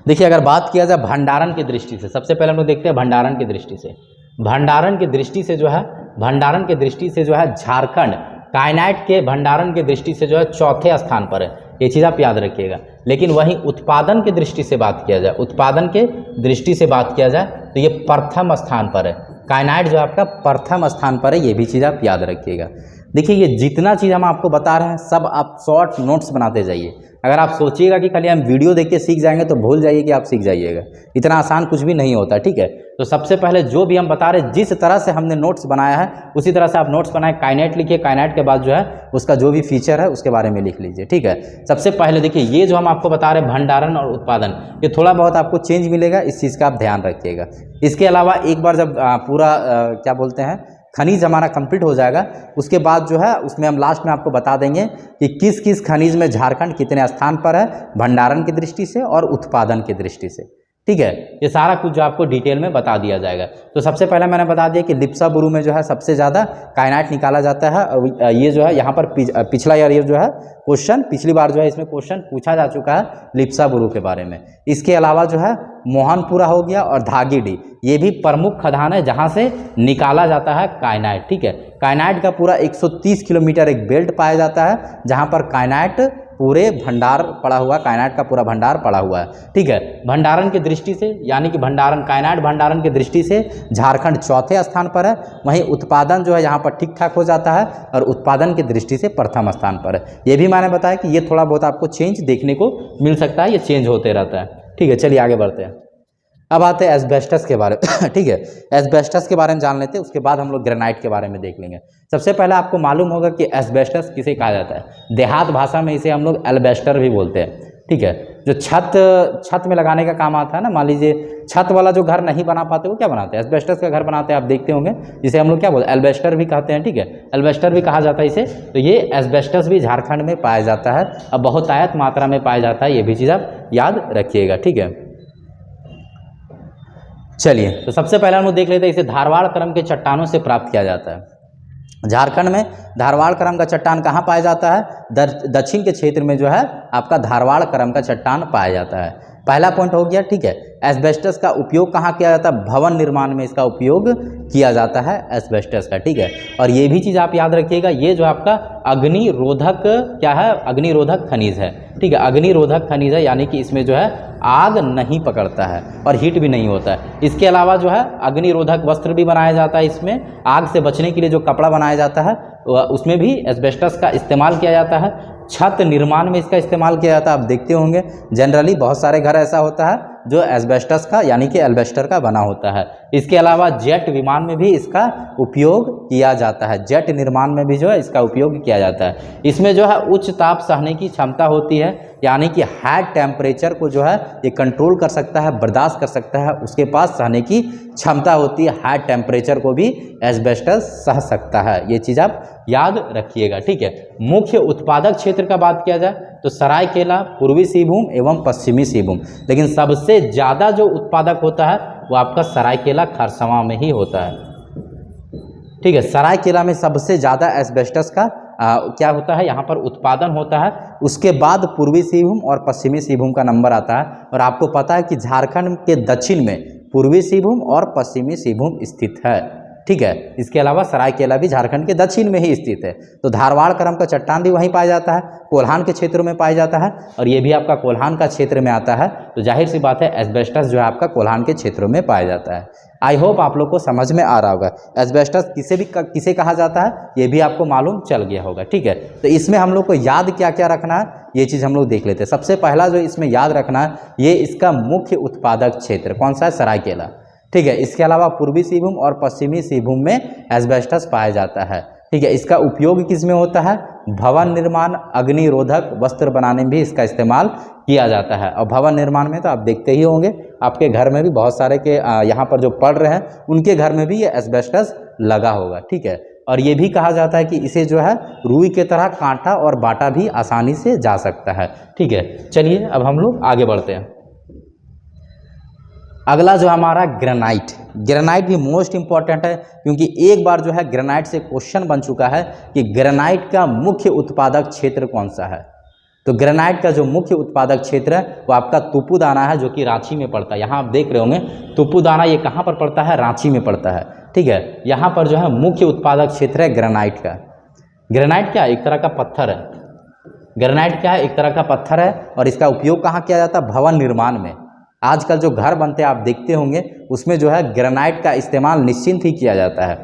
S1: देखिए, अगर बात किया जाए भंडारण की दृष्टि से, सबसे पहले हम लोग देखते हैं भंडारण की दृष्टि से। भंडारण की दृष्टि से जो है, भंडारण की दृष्टि से जो है झारखंड काइनाइट के भंडारण की दृष्टि से जो है चौथे स्थान पर है, ये चीज़ आप याद रखिएगा। लेकिन वहीं उत्पादन की दृष्टि से बात किया जाए, उत्पादन के दृष्टि से बात किया जाए तो ये प्रथम स्थान पर है। काइनाइट जो आपका प्रथम स्थान पर है, ये भी चीज़ आप याद रखिएगा। देखिए, ये जितना चीज़ हम आपको बता रहे हैं सब आप शॉर्ट नोट्स बनाते जाइए। अगर आप सोचिएगा कि खाली हम वीडियो देख के सीख जाएंगे तो भूल जाइए कि आप सीख जाइएगा, इतना आसान कुछ भी नहीं होता, ठीक है। तो सबसे पहले जो भी हम बता रहे हैं, जिस तरह से हमने नोट्स बनाया है उसी तरह से आप नोट्स बनाए। काइनाइट लिखिए, काइनाइट के बाद जो है उसका जो भी फीचर है उसके बारे में लिख लीजिए, ठीक है। सबसे पहले देखिए, ये जो हम आपको बता रहे हैं भंडारण और उत्पादन, ये थोड़ा बहुत आपको चेंज मिलेगा, इस चीज़ का आप ध्यान रखिएगा। इसके अलावा एक बार जब पूरा क्या बोलते हैं खनिज हमारा कंप्लीट हो जाएगा, उसके बाद जो है उसमें हम लास्ट में आपको बता देंगे कि किस किस खनिज में झारखंड कितने स्थान पर है भंडारण की दृष्टि से और उत्पादन की दृष्टि से, ठीक है। ये सारा कुछ जो आपको डिटेल में बता दिया जाएगा। तो सबसे पहले मैंने बता दिया कि लिप्साबुरु में जो है सबसे ज़्यादा काइनाइट निकाला जाता है। और ये जो है यहाँ पर पिछला ईयर ये जो है क्वेश्चन, पिछली बार जो है इसमें क्वेश्चन पूछा जा चुका है लिप्साबुरु के बारे में। इसके अलावा जो है मोहनपुरा हो गया और धागीडीह, ये भी प्रमुख खदान है जहाँ से निकाला जाता है काइनाइट, ठीक है। काइनाइट का पूरा 130 किलोमीटर एक बेल्ट पाया जाता है जहाँ पर काइनाइट पूरे भंडार पड़ा हुआ, काइनाइट का पूरा भंडार पड़ा हुआ है, ठीक है। भंडारण की दृष्टि से, यानी कि भंडारण, काइनाइट भंडारण की दृष्टि से झारखंड चौथे स्थान पर है। वहीं उत्पादन जो है यहाँ पर ठीक ठाक हो जाता है और उत्पादन की दृष्टि से प्रथम स्थान पर है। ये भी मैंने बताया कि ये थोड़ा बहुत आपको चेंज देखने को मिल सकता है, ये चेंज होते रहता है, ठीक है। चलिए आगे बढ़ते हैं। अब आते हैं एस्बेस्टस के बारे में ठीक है। एस्बेस्टस के बारे में जान लेते हैं, उसके बाद हम लोग ग्रेनाइट के बारे में देख लेंगे। सबसे पहले आपको मालूम होगा कि एस्बेस्टस किसे कहा जाता है। देहात भाषा में इसे हम लोग एल्बेस्टर भी बोलते हैं, ठीक है। जो छत में लगाने का काम आता है ना, मान लीजिए छत वाला जो घर नहीं बना पाते वो क्या बनाते हैं, एस्बेस्टस का घर बनाते हैं, आप देखते होंगे, जिसे हम लोग क्या बोलते हैं, एल्बेस्टर भी कहते हैं, ठीक है, एल्बेस्टर भी कहा जाता है इसे। तो ये एस्बेस्टस भी झारखंड में पाया जाता है और बहुतायत मात्रा में पाया जाता है, ये भी चीज़ आप याद रखिएगा, ठीक है। चलिए, तो सबसे पहले हम लोग देख लेते हैं इसे धारवाड़ क्रम के चट्टानों से प्राप्त किया जाता है। झारखंड में धारवाड़ क्रम का चट्टान कहाँ पाया जाता है, दक्षिण के क्षेत्र में जो है आपका धारवाड़ क्रम का चट्टान पाया जाता है। पहला पॉइंट हो गया, ठीक है। एस्बेस्टस का उपयोग कहाँ किया जाता है, भवन निर्माण में इसका उपयोग किया जाता है एस्बेस्टस का, ठीक है। और ये भी चीज़ आप याद रखिएगा, ये जो आपका अग्निरोधक क्या है, अग्निरोधक खनिज है, ठीक है, अग्निरोधक खनिज है, यानी कि इसमें जो है आग नहीं पकड़ता है और हीट भी नहीं होता है। इसके अलावा जो है अग्निरोधक वस्त्र भी बनाया जाता है, इसमें आग से बचने के लिए जो कपड़ा बनाया जाता है उसमें भी एस्बेस्टस का इस्तेमाल किया जाता है। छत निर्माण में इसका इस्तेमाल किया जाता है, आप देखते होंगे जनरली बहुत सारे घर ऐसा होता है जो एस्बेस्टस का यानी कि एल्बेस्टर का बना होता है। इसके अलावा जेट विमान में भी इसका उपयोग किया जाता है, जेट निर्माण में भी जो है इसका उपयोग किया जाता है। इसमें जो है उच्च ताप सहने की क्षमता होती है, यानी कि हाई टेम्परेचर को जो है ये कंट्रोल कर सकता है, बर्दाश्त कर सकता है, उसके पास सहने की क्षमता होती है, हाई टेम्परेचर को भी एस्बेस्टस सह सकता है, ये चीज़ आप याद रखिएगा, ठीक है। मुख्य उत्पादक क्षेत्र का बात किया जाए तो सरायकेला, पूर्वी सिंहभूम एवं पश्चिमी सिंहभूम, लेकिन सबसे ज़्यादा जो उत्पादक होता है वो आपका सरायकेला खरसावां में ही होता है, ठीक है। सरायकेला में सबसे ज़्यादा एस्बेस्टस का क्या होता है, यहाँ पर उत्पादन होता है। उसके बाद पूर्वी सिंहभूम और पश्चिमी सिंहभूम का नंबर आता है। और आपको पता है कि झारखंड के दक्षिण में पूर्वी सिंहभूम और पश्चिमी सिंहभूम स्थित है, ठीक है। इसके अलावा सरायकेला भी झारखंड के दक्षिण में ही स्थित है। तो धारवाड़ क्रम का चट्टान भी वहीं पाया जाता है, कोल्हान के क्षेत्रों में पाया जाता है, और ये भी आपका कोल्हान का क्षेत्र में आता है। तो जाहिर सी बात है एस्बेस्टस जो है आपका कोल्हान के क्षेत्रों में पाया जाता है। आई होप आप लोग को समझ में आ रहा होगा, एस्बेस्टस किसे कहा जाता है ये भी आपको मालूम चल गया होगा, ठीक है। तो इसमें हम लोग को याद क्या क्या रखना है ये चीज़ हम लोग देख लेते हैं। सबसे पहला जो इसमें याद रखना है, ये इसका मुख्य उत्पादक क्षेत्र कौन सा है, सरायकेला, ठीक है। इसके अलावा पूर्वी सिंहभूम और पश्चिमी सिंहभूम में एस्बेस्टस पाया जाता है, ठीक है। इसका उपयोग किस में होता है, भवन निर्माण, अग्निरोधक वस्त्र बनाने में भी इसका इस्तेमाल किया जाता है। और भवन निर्माण में तो आप देखते ही होंगे, आपके घर में भी बहुत सारे के यहाँ पर जो पढ़ रहे हैं उनके घर में भी ये एस्बेस्टस लगा होगा, ठीक है। और ये भी कहा जाता है कि इसे जो है रुई के तरह काटा और बाटा भी आसानी से जा सकता है, ठीक है। चलिए अब हम लोग आगे बढ़ते हैं। अगला जो हमारा ग्रेनाइट, ग्रेनाइट भी मोस्ट इंपॉर्टेंट है, क्योंकि एक बार जो है ग्रेनाइट से क्वेश्चन बन चुका है कि ग्रेनाइट का मुख्य उत्पादक क्षेत्र कौन सा है। तो ग्रेनाइट का जो मुख्य उत्पादक क्षेत्र है वो आपका तुपुदाना है, जो कि रांची में पड़ता है। यहाँ आप देख रहे होंगे तुपुदाना, ये कहाँ पर पड़ता है, रांची में पड़ता है, ठीक है। यहाँ पर जो है मुख्य उत्पादक क्षेत्र है ग्रेनाइट का। ग्रेनाइट क्या है, एक तरह का पत्थर है। ग्रेनाइट क्या है, एक तरह का पत्थर है, और इसका उपयोग कहाँ किया जाता है, भवन निर्माण में। आजकल जो घर बनते हैं आप देखते होंगे उसमें जो है ग्रेनाइट का इस्तेमाल निश्चिंत ही किया जाता है,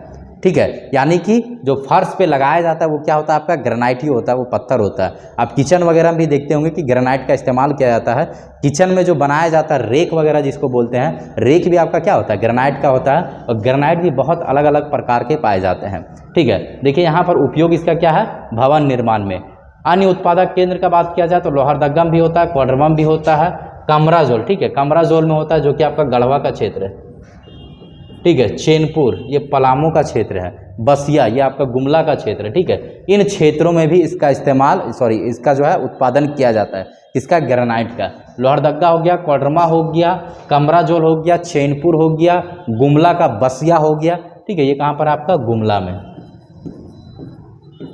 S1: ठीक है। यानी कि जो फर्श पे लगाया जाता है वो क्या होता है, आपका ग्रेनाइट ही होता है, वो पत्थर होता है। आप किचन वगैरह में भी देखते होंगे कि ग्रेनाइट का इस्तेमाल किया जाता है। किचन में जो बनाया जाता है रेक वगैरह जिसको बोलते हैं, रेक भी आपका क्या होता है, ग्रेनाइट का होता है। और ग्रेनाइट भी बहुत अलग अलग प्रकार के पाए जाते हैं, ठीक है। देखिए यहाँ पर उपयोग इसका क्या है, भवन निर्माण में। अन्य उत्पादक केंद्र का बात किया जाए तो लोहरदग्गम भी होता है, क्वाड्रमम भी होता है, कमराजोल, ठीक है, कमराजोल में होता है जो कि आपका गढ़वा का क्षेत्र है, ठीक है। चैनपुर ये पलामू का क्षेत्र है, बसिया ये आपका गुमला का क्षेत्र है, ठीक है। इन क्षेत्रों में भी इसका इस्तेमाल इसका जो है उत्पादन किया जाता है, इसका ग्रेनाइट का। लोहरदग्गा हो गया, क्वाड्रमा हो गया, कमराजोल हो गया, चैनपुर हो गया, गुमला का बसिया हो गया, ठीक है। ये कहाँ पर आपका गुमला में,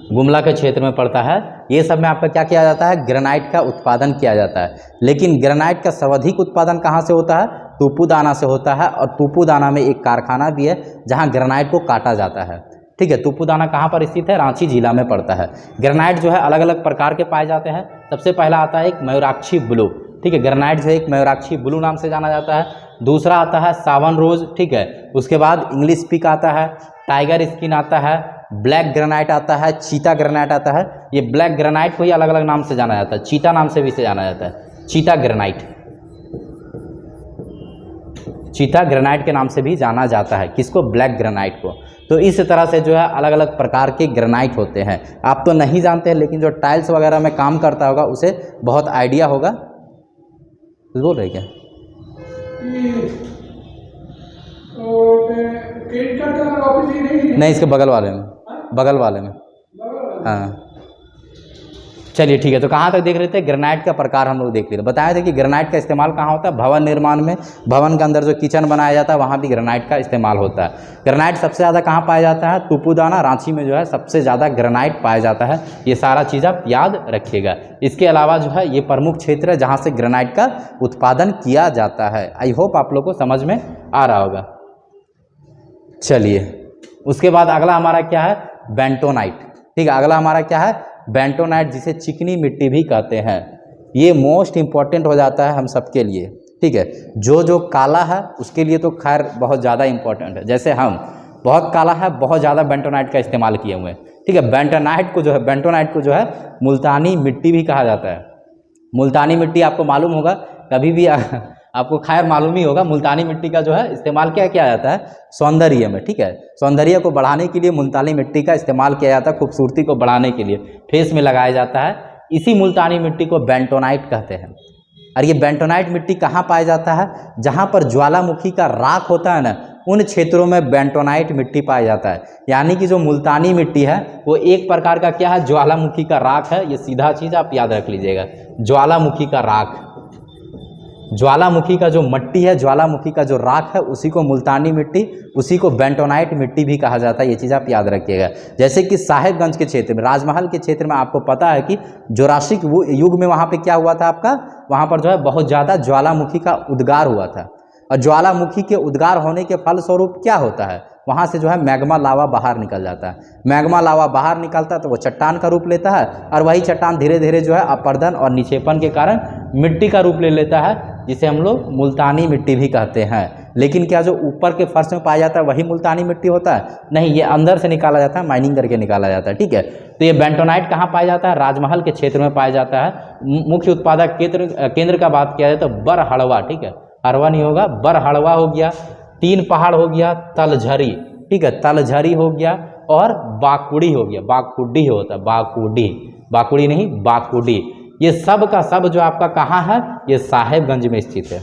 S1: गुमला के क्षेत्र में पड़ता है। ये सब में आपका क्या किया जाता है, ग्रेनाइट का उत्पादन किया जाता है। लेकिन ग्रेनाइट का सर्वाधिक उत्पादन कहाँ से होता है, तुपुदाना से होता है। और तुपुदाना में एक कारखाना भी है जहाँ ग्रेनाइट को काटा जाता है, ठीक है। तुपुदाना कहाँ पर स्थित है, रांची जिला में पड़ता है। ग्रेनाइट जो है अलग अलग प्रकार के पाए जाते हैं। सबसे पहला आता है एक मयूराक्षी ब्लू, ठीक है। ग्रेनाइट जो है एक मयूराक्षी ब्लू नाम से जाना जाता है। दूसरा आता है सावन रोज, ठीक है। उसके बाद इंग्लिश पिक आता है, टाइगर स्किन आता है, ब्लैक ग्रेनाइट आता है, चीता ग्रेनाइट आता है। ये ब्लैक ग्रेनाइट को ही अलग अलग नाम से जाना जाता है, चीता नाम से भी इसे जाना जाता है, चीता ग्रेनाइट, चीता ग्रेनाइट के नाम से भी जाना जाता है। किसको, ब्लैक ग्रेनाइट को। तो इस तरह से जो है अलग अलग प्रकार के ग्रेनाइट होते हैं। आप तो नहीं जानते हैं, लेकिन जो टाइल्स वगैरह में काम करता होगा उसे बहुत आइडिया होगा। कुछ बोल रहे क्या? नहीं, इसके बगल वाले में, बगल वाले में। हाँ चलिए ठीक है। तो कहाँ तक देख रहे थे? ग्रेनाइट का प्रकार हम लोग देख रहे थे। बताया था कि ग्रेनाइट का इस्तेमाल कहाँ होता है? भवन निर्माण में, भवन के अंदर जो किचन बनाया जाता है वहाँ भी ग्रेनाइट का इस्तेमाल होता है। ग्रेनाइट सबसे ज़्यादा कहाँ पाया जाता है? तुपुदाना, रांची में जो है सबसे ज़्यादा ग्रेनाइट पाया जाता है। ये सारा चीज़ आप याद रखिएगा। इसके अलावा जो है ये प्रमुख क्षेत्र है जहाँ से ग्रेनाइट का उत्पादन किया जाता है। आई होप आप लोग को समझ में आ रहा होगा। चलिए उसके बाद अगला हमारा क्या है? बेंटोनाइट। ठीक है, अगला हमारा क्या है? बेंटोनाइट, जिसे चिकनी मिट्टी भी कहते हैं। ये मोस्ट इंपॉर्टेंट हो जाता है हम सबके लिए। ठीक है, जो काला है उसके लिए तो खैर बहुत ज़्यादा इंपॉर्टेंट है। जैसे हम बहुत काला है, बहुत ज़्यादा बेंटोनाइट का इस्तेमाल किए हुए हैं। ठीक है, बेंटोनाइट को जो है मुल्तानी मिट्टी भी कहा जाता है। मुल्तानी मिट्टी आपको मालूम होगा, कभी भी आपको खैर मालूम ही होगा, मुल्तानी मिट्टी का जो है इस्तेमाल क्या किया जाता है? सौंदर्य में। ठीक है, सौंदर्य को बढ़ाने के लिए मुल्तानी मिट्टी का इस्तेमाल किया जाता है, खूबसूरती को बढ़ाने के लिए फेस में लगाया जाता है। इसी मुल्तानी मिट्टी को बेंटोनाइट कहते हैं। और ये बेंटोनाइट मिट्टी कहाँ पाया जाता है? जहाँ पर ज्वालामुखी का राख होता है ना, उन क्षेत्रों में बेंटोनाइट मिट्टी पाया जाता है। यानी कि जो मुल्तानी मिट्टी है वो एक प्रकार का क्या है? ज्वालामुखी का राख है। ये सीधा चीज़ आप याद रख लीजिएगा, ज्वालामुखी का राख। ज्वालामुखी का जो मट्टी है, ज्वालामुखी का जो राख है, उसी को मुल्तानी मिट्टी, उसी को बेंटोनाइट मिट्टी भी कहा जाता है। ये चीज़ आप याद रखिएगा। जैसे कि साहेबगंज के क्षेत्र में, राजमहल के क्षेत्र में आपको पता है कि जुरासिक युग में वहाँ पे क्या हुआ था आपका? वहाँ पर जो है बहुत ज़्यादा ज्वालामुखी का उद्गार हुआ था। और ज्वालामुखी के उद्गार होने के फलस्वरूप क्या होता है? वहाँ से जो है मैग्मा लावा बाहर निकल जाता है। मैग्मा लावा बाहर निकलता है तो वो चट्टान का रूप लेता है, और वही चट्टान धीरे धीरे जो है अपर्दन और निक्षेपण के कारण मिट्टी का रूप ले लेता है, जिसे हम लोग मुल्तानी मिट्टी भी कहते हैं। लेकिन क्या जो ऊपर के फर्श में पाया जाता है वही मुल्तानी मिट्टी होता है? नहीं, ये अंदर से निकाला जाता है, माइनिंग करके निकाला जाता है। ठीक है, तो ये बेंटोनाइट कहाँ पाया जाता है? राजमहल के क्षेत्र में पाया जाता है। मुख्य उत्पादक केंद्र का बात किया जाए तो बरहड़वा। ठीक है, हरवा नहीं होगा, बरहड़वा हो गया, तीन पहाड़ हो गया, तलझरी। ठीक है, तलझरी हो गया, और बाकुड़ी हो गया। बाकुड़ी होता है, बाकुड़ी, बाकुड़ी नहीं, बाकुड़ी। ये सब का सब जो आपका कहाँ है? ये साहेबगंज में स्थित है।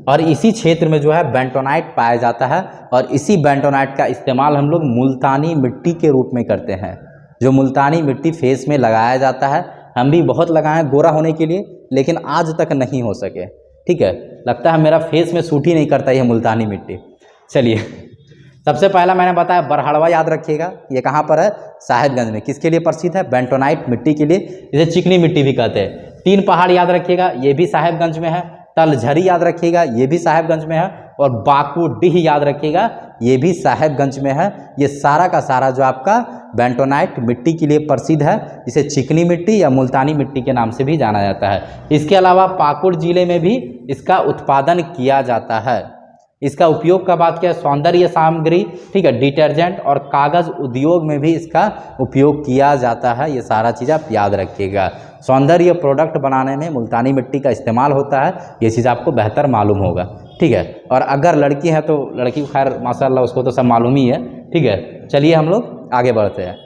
S1: और इसी क्षेत्र में जो है बेंटोनाइट पाया जाता है, और इसी बेंटोनाइट का इस्तेमाल हम लोग मुल्तानी मिट्टी के रूप में करते हैं। जो मुल्तानी मिट्टी फेस में लगाया जाता है, हम भी बहुत लगाए गोरा होने के लिए, लेकिन आज तक नहीं हो सके। ठीक है, लगता है मेरा फेस में सूट ही नहीं करता ये मुल्तानी मिट्टी। चलिए, सबसे पहला मैंने बताया बरहड़वा, याद रखिएगा। ये कहाँ पर है? साहेबगंज में। किसके लिए प्रसिद्ध है? बेंटोनाइट मिट्टी के लिए, इसे चिकनी मिट्टी भी कहते हैं। तीन पहाड़ याद रखिएगा, ये भी साहेबगंज में है। तलझरी याद रखिएगा, ये भी साहेबगंज में है। और बाकुडीह याद रखिएगा, ये भी साहेबगंज में है। ये सारा का सारा जो आपका बेंटोनाइट मिट्टी के लिए प्रसिद्ध है, जिसे चिकनी मिट्टी या मुल्तानी मिट्टी के नाम से भी जाना जाता है। इसके अलावा पाकुड़ जिले में भी इसका उत्पादन किया जाता है। इसका उपयोग का बात किया, सौंदर्य सामग्री, ठीक है, डिटर्जेंट और कागज़ उद्योग में भी इसका उपयोग किया जाता है। ये सारा चीज़ आप याद रखिएगा। सौंदर्य प्रोडक्ट बनाने में मुल्तानी मिट्टी का इस्तेमाल होता है, ये चीज़ आपको बेहतर मालूम होगा। ठीक है, और अगर लड़की है तो लड़की को खैर माशाल्लाह उसको तो सब मालूम ही है। ठीक है, चलिए हम लोग आगे बढ़ते हैं।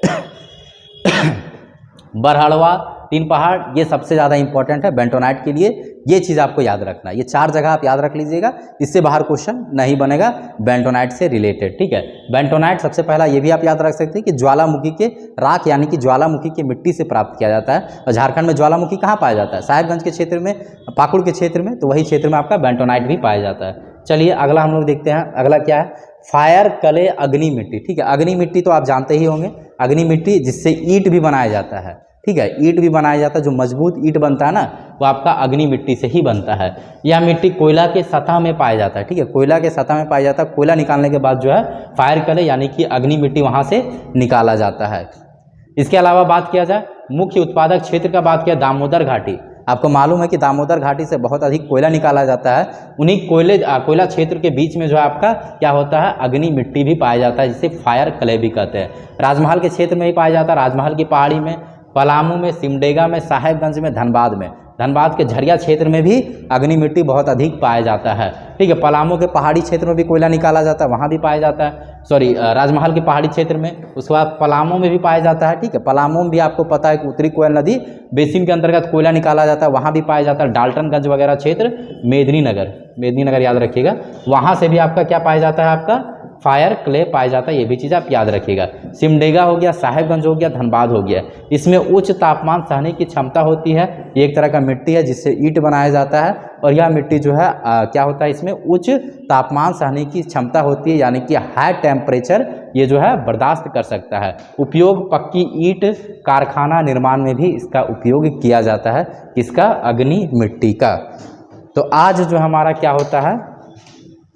S1: बरहड़वा, तीन पहाड़, ये सबसे ज़्यादा इंपॉर्टेंट है बेंटोनाइट के लिए। ये चीज़ आपको याद रखना है, ये चार जगह आप याद रख लीजिएगा, इससे बाहर क्वेश्चन नहीं बनेगा बेंटोनाइट से रिलेटेड। ठीक है, बेंटोनाइट सबसे पहला ये भी आप याद रख सकते हैं कि ज्वालामुखी के राख यानी कि ज्वालामुखी की मिट्टी से प्राप्त किया जाता है। और झारखंड में ज्वालामुखी कहाँ पाया जाता है? साहेबगंज के क्षेत्र में, पाकुड़ के क्षेत्र में, तो वही क्षेत्र में आपका बेंटोनाइट भी पाया जाता है। चलिए अगला हम लोग देखते हैं। अगला क्या है? फायर क्ले, अग्नि मिट्टी। ठीक है, अग्नि मिट्टी तो आप जानते ही होंगे, अग्नि मिट्टी जिससे ईंट भी बनाया जाता है। ठीक है, ईंट भी बनाया जाता है, जो मजबूत ईंट बनता है ना, वो आपका अग्नि मिट्टी से ही बनता है। यह मिट्टी कोयला के सतह में पाया जाता है। ठीक है, कोयला के सतह में पाया जाता है। कोयला निकालने के बाद जो है फायर क्ले यानी कि अग्नि मिट्टी वहाँ से निकाला जाता है। इसके अलावा बात किया जाए मुख्य उत्पादक क्षेत्र का, बात किया दामोदर घाटी। आपको मालूम है कि दामोदर घाटी से बहुत अधिक कोयला निकाला जाता है। उन्हीं कोयला क्षेत्र के बीच में जो है आपका क्या होता है? अग्नि मिट्टी भी पाया जाता है, जिसे फायर क्ले भी कहते हैं। राजमहल के क्षेत्र में ही पाया जाता है, राजमहल की पहाड़ी में, पलामू में, सिमडेगा में, साहेबगंज में, धनबाद में। धनबाद के झरिया क्षेत्र में भी अग्नि मिट्टी बहुत अधिक पाया जाता है। ठीक है, पलामू के पहाड़ी क्षेत्र में भी कोयला निकाला जाता है, वहाँ भी पाया जाता है। सॉरी, राजमहल के पहाड़ी क्षेत्र में, उसके बाद पलामू में भी पाया जाता है। ठीक है, पलामू में भी आपको पता है कि उत्तरी कोयल नदी बेसिन के अंतर्गत कोयला निकाला जाता है, वहाँ भी पाया जाता है। डाल्टनगंज वगैरह क्षेत्र, मेदिनीनगर याद रखिएगा, वहाँ से भी आपका क्या पाया जाता है, आपका फायर क्ले पाया जाता है, ये भी चीज़ आप याद रखिएगा। सिमडेगा हो गया, साहेबगंज हो गया, धनबाद हो गया, इसमें उच्च तापमान सहने की क्षमता होती है। ये एक तरह का मिट्टी है जिससे ईंट बनाया जाता है, और यह मिट्टी जो है क्या होता है, इसमें उच्च तापमान सहने की क्षमता होती है, यानी कि हाई टेम्परेचर ये जो है बर्दाश्त कर सकता है। उपयोग पक्की ईंट कारखाना निर्माण में भी इसका उपयोग किया जाता है, किसका, अग्नि मिट्टी का। तो आज जो हमारा क्या होता है,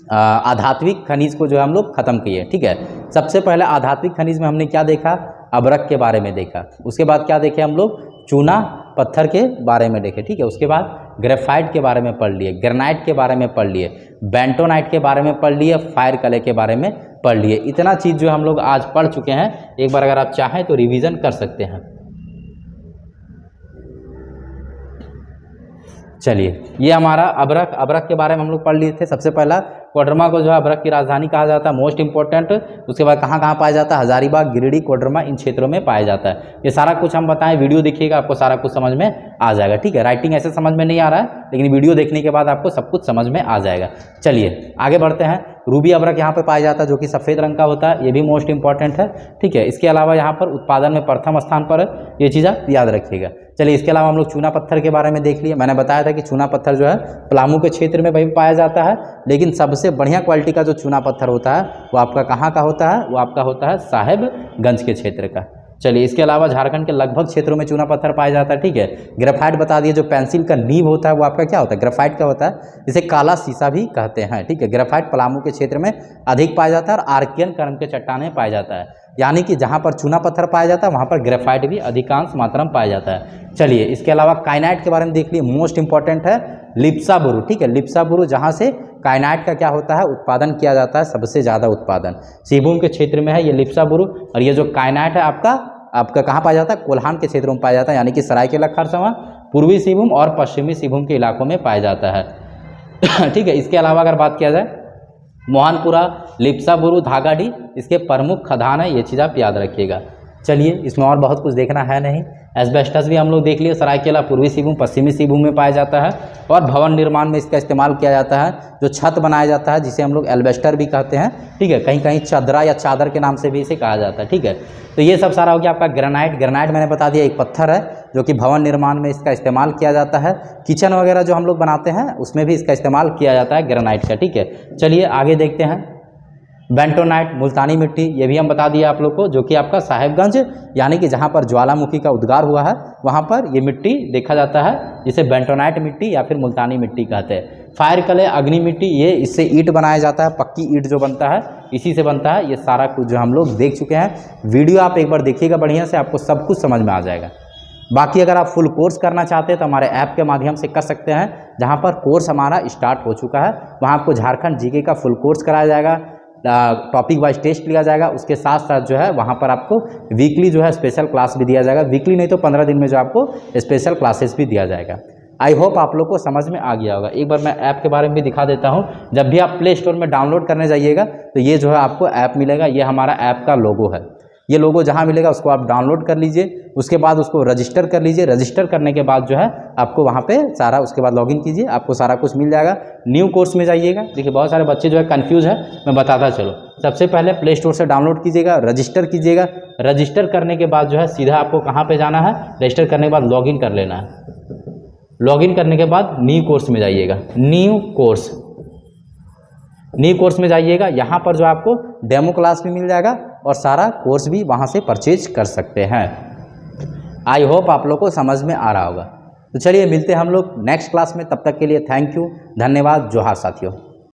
S1: आधात्विक खनिज को जो हम लोग खत्म किए। ठीक है, सबसे पहले आधात्विक खनिज में हमने क्या देखा, अभ्रक के बारे में देखा। उसके बाद क्या देखे हम लोग, चूना पत्थर के बारे में देखे। ठीक है, उसके बाद ग्रेफाइट के बारे में पढ़ लिए, ग्रेनाइट के बारे में पढ़ लिए, बेंटोनाइट के बारे में पढ़ लिए, फायर क्ले के बारे में पढ़ लिए। इतना चीज़ जो हम लोग आज पढ़ चुके हैं, एक बार अगर आप चाहें तो रिवीजन कर सकते हैं। चलिए, ये हमारा अभ्रक के बारे में हम लोग पढ़ लिए थे। सबसे पहला कोडरमा को जो है अभ्रक की राजधानी कहा जाता है, मोस्ट इंपॉर्टेंट। उसके बाद कहाँ कहाँ पाया जाता है, हजारीबाग, गिरिडीह, कोडरमा, इन क्षेत्रों में पाया जाता है। ये सारा कुछ हम बताएं, वीडियो देखिएगा, आपको सारा कुछ समझ में आ जाएगा। ठीक है, राइटिंग ऐसे समझ में नहीं आ रहा है, लेकिन वीडियो देखने के बाद आपको सब कुछ समझ में आ जाएगा। चलिए आगे बढ़ते हैं। रूबी अभ्रक यहाँ पे पाया जाता है, जो कि सफ़ेद रंग का होता है, ये भी मोस्ट इंपॉर्टेंट है। ठीक है, इसके अलावा यहाँ पर उत्पादन में प्रथम स्थान पर है, ये चीज़ आप याद रखिएगा। चलिए, इसके अलावा हम लोग चूना पत्थर के बारे में देख लिए। मैंने बताया था कि चूना पत्थर जो है पलामू के क्षेत्र में भी पाया जाता है, लेकिन सबसे बढ़िया क्वालिटी का जो चूना पत्थर होता है वो आपका कहाँ का होता है, वो आपका होता है साहेबगंज के क्षेत्र का। चलिए, इसके अलावा झारखंड के लगभग क्षेत्रों में चूना पत्थर पाया जाता है। ठीक है, ग्रेफाइट बता दिए, जो पेंसिल का नींव होता है वो आपका क्या होता है, ग्रेफाइट का होता है, जिसे काला शीशा भी कहते हैं। ठीक है, ग्रेफाइट पलामू के क्षेत्र में अधिक पाया जाता है और आर्कियन कर्म के चट्टाने में पाया जाता है, यानी कि जहाँ पर चूना पत्थर पाया जाता है वहाँ पर ग्रेफाइट भी अधिकांश मात्रा में पाया जाता है। चलिए, इसके अलावा काइनाइट के बारे में देख लिए, मोस्ट इंपॉर्टेंट है लिप्साबुरु। ठीक है, लिप्साबुरु जहाँ से काइनाइट का क्या होता है, उत्पादन किया जाता है, सबसे ज़्यादा उत्पादन सिंहभूम के क्षेत्र में है ये लिप्साबुरु। और ये जो काइनाइट है आपका कहाँ पाया जाता है, कोल्हान के क्षेत्रों में पाया जाता है, यानी कि सरायकेला खरसावां, पूर्वी सिंहभूम और पश्चिमी सिंहभूम के इलाकों में पाया जाता है। ठीक है, इसके अलावा अगर बात किया जाए, मोहनपुरा, लिप्साबुरु, धागाडी इसके प्रमुख खदान है, ये चीज़ आप याद रखिएगा। चलिए, इसमें और बहुत कुछ देखना है नहीं। एस्बेस्टस भी हम लोग देख लिए, सरायकेला पूर्वी सिंहभूम पश्चिमी सिंहभूम में पाया जाता है, और भवन निर्माण में इसका इस्तेमाल किया जाता है। जो छत बनाया जाता है जिसे हम लोग एल्बेस्टर भी कहते हैं। ठीक है, कहीं कहीं चदरा या चादर के नाम से भी इसे कहा जाता है। ठीक है, तो ये सब सारा हो गया आपका ग्रेनाइट। ग्रेनाइट मैंने बता दिया एक पत्थर है जो कि भवन निर्माण में इसका इस्तेमाल किया जाता है। किचन वगैरह जो हम लोग बनाते हैं उसमें भी इसका इस्तेमाल किया जाता है ग्रेनाइट का। ठीक है, चलिए आगे देखते हैं। बेंटोनाइट, मुल्तानी मिट्टी, ये भी हम बता दिया आप लोग को, जो कि आपका साहेबगंज, यानी कि जहाँ पर ज्वालामुखी का उद्गार हुआ है वहाँ पर ये मिट्टी देखा जाता है, जिसे बेंटोनाइट मिट्टी या फिर मुल्तानी मिट्टी कहते हैं। फायर क्ले, अग्नि मिट्टी, ये इससे ईंट बनाया जाता है, पक्की ईंट जो बनता है इसी से बनता है। ये सारा कुछ जो हम लोग देख चुके हैं। वीडियो आप एक बार देखिएगा बढ़िया से, आपको सब कुछ समझ में आ जाएगा। बाकी अगर आप फुल कोर्स करना चाहते हैं तो हमारे ऐप के माध्यम से कर सकते हैं, जहाँ पर कोर्स हमारा स्टार्ट हो चुका है। वहाँ आपको झारखंड जीके का फुल कोर्स कराया जाएगा, टॉपिक वाइज टेस्ट लिया जाएगा, उसके साथ साथ जो है वहाँ पर आपको वीकली जो है स्पेशल क्लास भी दिया जाएगा। वीकली नहीं तो 15 दिन में जो आपको स्पेशल क्लासेस भी दिया जाएगा। आई होप आप लोग को समझ में आ गया होगा। एक बार मैं ऐप के बारे में भी दिखा देता हूँ। जब भी आप प्ले स्टोर में डाउनलोड करने जाइएगा तो ये जो है आपको ऐप मिलेगा। ये हमारा ऐप का लोगो है। ये लोगो जहाँ मिलेगा उसको आप डाउनलोड कर लीजिए, उसके बाद उसको रजिस्टर कर लीजिए। रजिस्टर करने के बाद जो है आपको वहाँ पे सारा, उसके बाद लॉगिन कीजिए, आपको सारा कुछ मिल जाएगा। न्यू कोर्स में जाइएगा। देखिए बहुत सारे बच्चे जो है कंफ्यूज है, मैं बताता चलो। सबसे पहले प्ले स्टोर से डाउनलोड कीजिएगा, रजिस्टर कीजिएगा। रजिस्टर करने के बाद जो है सीधा आपको कहाँ पर जाना है, रजिस्टर करने के बाद लॉगिन कर लेना है। लॉगिन करने के बाद न्यू कोर्स में जाइएगा। न्यू कोर्स में जाइएगा। यहाँ पर जो आपको डेमो क्लास भी मिल जाएगा और सारा कोर्स भी वहाँ से परचेज कर सकते हैं। आई होप आप लोग को समझ में आ रहा होगा। तो चलिए मिलते हैं हम लोग नेक्स्ट क्लास में। तब तक के लिए थैंक यू, धन्यवाद, जोहार साथियों।